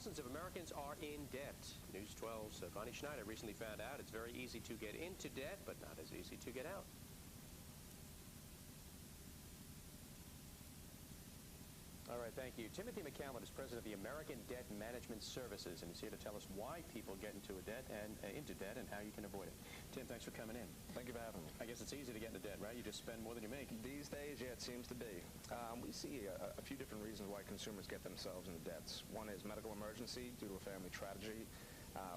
Thousands of Americans are in debt. News 12's Bonnie Schneider recently found out it's very easy to get into debt, but not as easy to get out. All right, thank you. Timothy McCallan is president of the American Debt Management Services, and he's here to tell us why people get into debt and how you can avoid it. Tim, thanks for coming in. Thank you for having me. I guess it's easy to get into debt, right? You just spend more than you make. These days, yeah, it seems to be. We see a few different reasons why consumers get themselves into debts. One is medical emergency due to a family tragedy.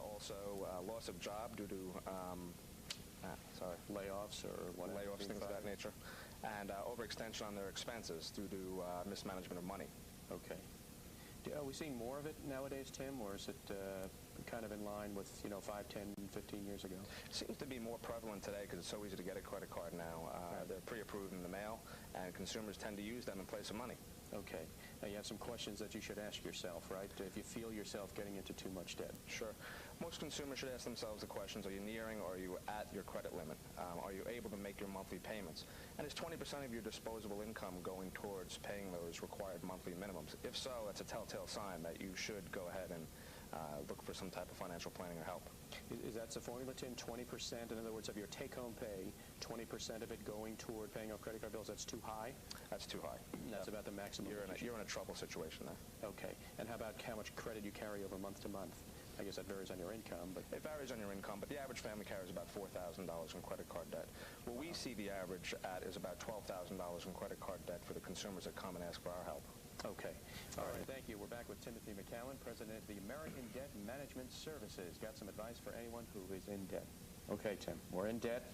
Also, loss of job due to layoffs or whatever. Layoffs, things of that nature. And overextension on their expenses due to mismanagement of money. Okay. Are we seeing more of it nowadays, Tim, or is it kind of in line with, 5, 10, 15 years ago? It seems to be more prevalent today because it's so easy to get a credit card now. They're pre-approved in the mail, and consumers tend to use them in place of money. Okay. Now, you have some questions that you should ask yourself, right? If you feel yourself getting into too much debt. Sure. Most consumers should ask themselves the questions, are you nearing or are you at your credit limit? Are you able to make your monthly payments? And is 20% of your disposable income going towards paying those required monthly minimums? If so, that's a telltale sign that you should go ahead and look for some type of financial planning or help. Is that the formula, Tim? 20%, in other words, of your take-home pay, 20% of it going toward paying off credit card bills, that's too high? That's too high. That's about the maximum. You're in a trouble situation there. Okay. And how about how much credit you carry over month to month? I guess that varies on your income, but... It varies on your income, but the average family carries about $4,000 in credit card debt. What we see the average at is about $12,000 in credit card debt for the consumers that come and ask for our help. Okay. All right. Thank you. We're back with Timothy McCallan, president of the American Debt Management Services. Got some advice for anyone who is in debt. Okay, Tim. We're in debt.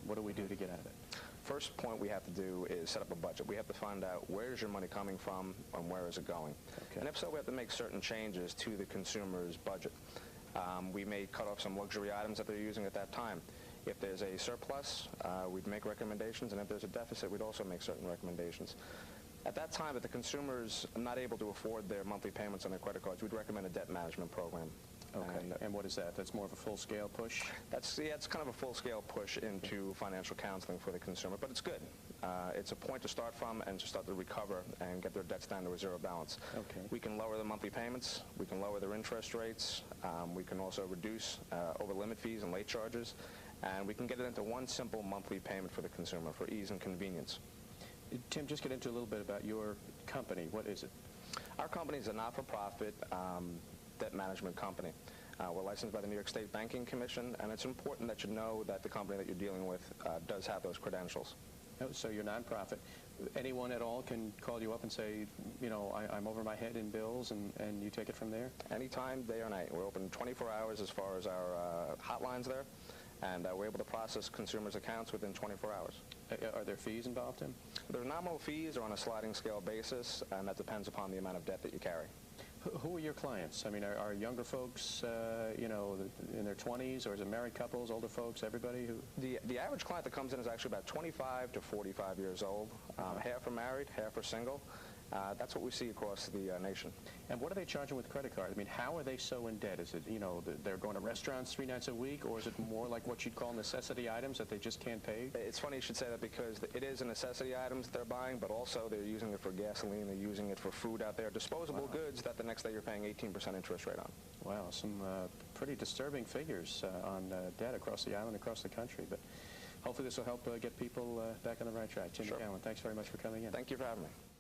What do we do to get out of it? First point we have to do is set up a budget. We have to find out where is your money coming from and where is it going. Okay. And if so, we have to make certain changes to the consumer's budget. We may cut off some luxury items that they're using at that time. If there's a surplus, we'd make recommendations, and if there's a deficit, we'd also make certain recommendations. At that time, if the consumer's not able to afford their monthly payments on their credit cards, we'd recommend a debt management program. Okay. And what is that? That's more of a full-scale push? It's kind of a full-scale push into financial counseling for the consumer, but it's good. It's a point to start from and to start to recover and get their debts down to a zero balance. Okay. We can lower the monthly payments. We can lower their interest rates. We can also reduce over-limit fees and late charges. And we can get it into one simple monthly payment for the consumer for ease and convenience. Tim, just get into a little bit about your company. What is it? Our company is a not-for-profit debt management company. We're licensed by the New York State Banking Commission, and it's important that you know that the company that you're dealing with does have those credentials. Oh, so you're nonprofit. Anyone at all can call you up and say, I'm over my head in bills, and you take it from there? Anytime, day or night. We're open 24 hours as far as our hotlines there, and we're able to process consumers' accounts within 24 hours. Are there fees involved, Tim? There are nominal fees or on a sliding scale basis, and that depends upon the amount of debt that you carry. Who are your clients? I mean, are younger folks, in their 20s, or is it married couples, older folks, everybody? The average client that comes in is actually about 25 to 45 years old. Half are married, half are single. That's what we see across the nation. And what are they charging with credit cards? I mean, how are they so in debt? Is it, they're going to restaurants 3 nights a week, or is it more like what you'd call necessity items that they just can't pay? It's funny you should say that because it is a necessity items that they're buying, but also they're using it for gasoline, they're using it for food out there, disposable goods that the next day you're paying 18% interest rate on. Wow, some pretty disturbing figures on debt across the island, across the country. But hopefully this will help get people back on the right track. Tim McCallan, thanks very much for coming in. Thank you for having me.